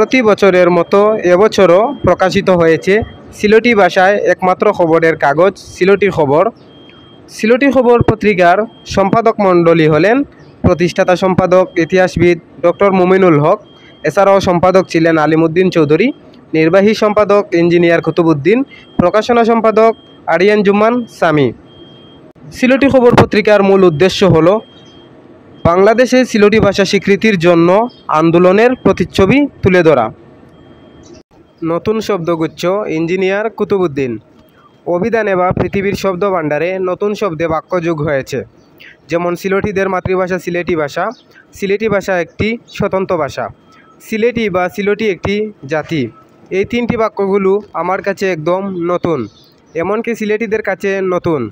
প্রতি বছরের মতো এবছরও প্রকাশিত হয়েছে সিলেটি ভাষায় একমাত্র খবরের কাগজ সিলেটি খবর। সিলেটি খবর পত্রিকার সম্পাদক মণ্ডলী হলেন প্রতিষ্ঠাতা সম্পাদক ইতিহাসবিদ ডক্টর মুমিনুল হক। এছাড়াও সম্পাদক ছিলেন আলিমউদ্দিন চৌধুরী, নির্বাহী সম্পাদক ইঞ্জিনিয়ার কুতুবউদ্দিন, প্রকাশনা সম্পাদক আরিয়ান জুম্মান সামি। সিলেটি খবর পত্রিকার মূল উদ্দেশ্য হল বাংলাদেশে সিলেটি ভাষা স্বীকৃতির জন্য আন্দোলনের প্রতিচ্ছবি তুলে ধরা। নতুন শব্দগুচ্ছ ইঞ্জিনিয়ার কুতুবউদ্দিন। অভিধানে বা পৃথিবীর শব্দ ভাণ্ডারে নতুন শব্দে বাক্য যোগ হয়েছে। যেমন সিলেটিদের মাতৃভাষা সিলেটি ভাষা, সিলেটি ভাষা একটি স্বতন্ত্র ভাষা, সিলেটি বা সিলেটি একটি জাতি। এই তিনটি বাক্যগুলো আমার কাছে একদম নতুন, এমনকি সিলেটিদের কাছে নতুন।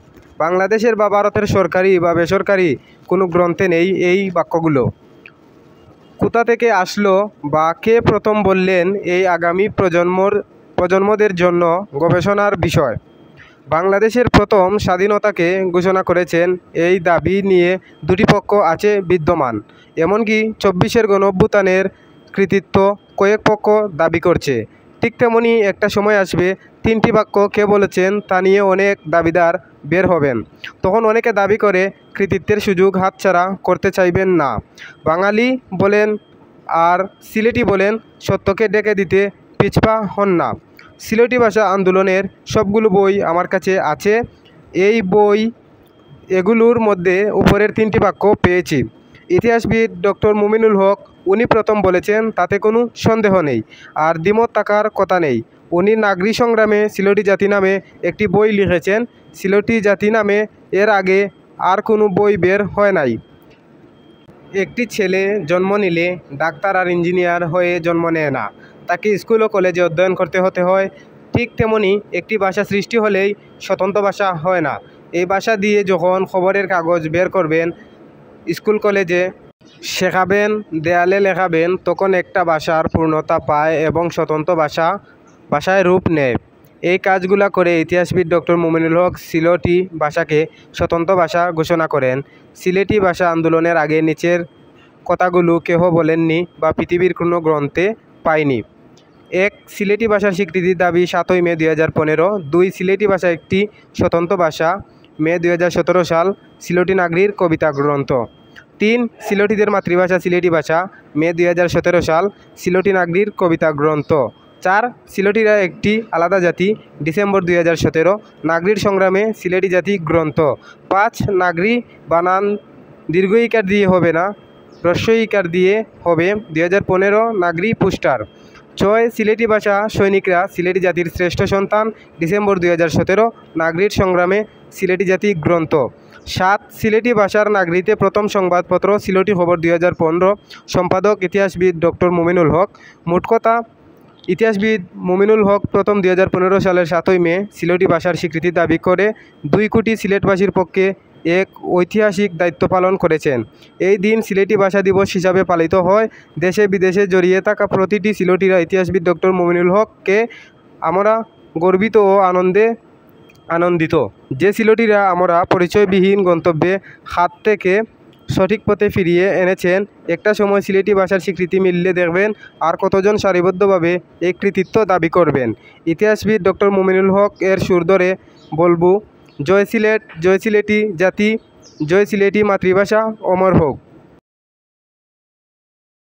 বাংলাদেশের বা ভারতের সরকারি বা বেসরকারি কোনো গ্রন্থে নেই এই বাক্যগুলো। কোথা থেকে আসলো বা কে প্রথম বললেন এই আগামী প্রজন্মদের জন্য গবেষণার বিষয়। বাংলাদেশের প্রথম স্বাধীনতাকে ঘোষণা করেছেন এই দাবি নিয়ে দুটি পক্ষ আছে বিদ্যমান। এমনকি ২৪-এর গণঅভ্যুত্থানের কৃতিত্ব কয়েক পক্ষ দাবি করছে। ঠিক তেমনি একটা সময় আসবে তিনটি বাক্য কে বলেছেন তা নিয়ে অনেক দাবিদার বের হবেন। তখন অনেকে দাবি করে কৃতিত্বের সুযোগ হাতছাড়া করতে চাইবেন না। বাঙালি বলেন আর সিলেটি বলেন, সত্যকে ডেকে দিতে পিছপা হন না। সিলেটি ভাষা আন্দোলনের সবগুলো বই আমার কাছে আছে। এই বই এগুলোর মধ্যে উপরের তিনটি বাক্য পেয়েছি। ইতিহাসবিদ ডক্টর মুমিনুল হক উনি প্রথম বলেছেন, তাতে কোনো সন্দেহ নেই, আর দ্বিমত থাকার কথা নেই। উনি নাগরিক সংগ্রামে সিলেটি জাতি নামে একটি বই লিখেছেন। সিলেটি জাতি নামে এর আগে আর কোনো বই বের হয় নাই। একটি ছেলে জন্ম নিলে ডাক্তার আর ইঞ্জিনিয়ার হয়ে জন্ম নেয় না, তাকে স্কুল ও কলেজে অধ্যয়ন করতে হতে হয়। ঠিক তেমনি একটি ভাষা সৃষ্টি হলেই স্বতন্ত্র ভাষা হয় না। এই ভাষা দিয়ে যখন খবরের কাগজ বের করবেন, স্কুল কলেজে শেখাবেন, দেয়ালে লেখাবেন, তখন একটা ভাষার পূর্ণতা পায় এবং স্বতন্ত্র ভাষায় রূপ নেয়। এই কাজগুলা করে ইতিহাসবিদ ডক্টর মুমিনুল হক সিলেটি ভাষাকে স্বতন্ত্র ভাষা ঘোষণা করেন। সিলেটি ভাষা আন্দোলনের আগে নিচের কথাগুলো কেহ বলেননি বা পৃথিবীর কোনো গ্রন্থে পায়নি। ১. সিলেটি ভাষার স্বীকৃতির দাবি ৭ই মে ২০১৫। ২. সিলেটি ভাষা একটি স্বতন্ত্র ভাষা, মে ২০১৭ সাল, সিলেটি নাগরির কবিতা গ্রন্থ। ৩. সিলেটিদের মাতৃভাষা সিলেটি ভাষা, মে ২০১৭ সাল, সিলেটি নাগরির কবিতা গ্রন্থ। ৪. সিলেটিরা একটি আলাদা জাতি, ডিসেম্বর ২০১৭, নাগরির সংগ্রামে সিলেটি জাতি গ্রন্থ। ৫. নাগরি বানান দীর্ঘ ইকার দিয়ে হবে না, হ্রস্ব ইকার দিয়ে হবে, ২০১৫ নাগরি পোস্টার। ৬. সিলেটি ভাষা সৈনিকরা সিলেটি জাতির শ্রেষ্ঠ সন্তান, ডিসেম্বর ২০১৭, নাগরির সংগ্রামে সিলেটি জাতি গ্রন্থ। ৭. সিলেটি ভাষার নাগরিতে প্রথম সংবাদপত্র সিলেটি খবর ২০১৫, সম্পাদক ইতিহাসবিদ ডক্টর মুমিনুল হক। মোট কথা, ইতিহাসবিদ মুমিনুল হক প্রথম ২০১৫ সালের ৭ই মে সিলেটি ভাষার স্বীকৃতি দাবি করে ২ কোটি সিলেটবাসীর পক্ষে এক ঐতিহাসিক দায়িত্ব পালন করেছেন। এই দিন সিলেটি ভাষা দিবস হিসাবে পালিত হয়। দেশে বিদেশে জড়িয়ে থাকা প্রতিটি সিলেটিরা ইতিহাসবিদ ডক্টর মুমিনুল হককে আমরা গর্বিত ও আনন্দিত যে সিলেটিরা আমরা পরিচয়বিহীন গন্তব্যে হাত থেকে সঠিক পথে ফিরিয়ে এনেছেন। একটা সময় সিলেটি ভাষার স্বীকৃতি মিললে দেখবেন আর কতজন সারিবদ্ধভাবে এই কৃতিত্ব দাবি করবেন। ইতিহাসবিদ ডক্টর মুমিনুল হক এর সুর ধরে বলবো, জয় সিলেট, জয় সিলেটি জাতি, জয় সিলেটি মাতৃভাষা, অমর হোক।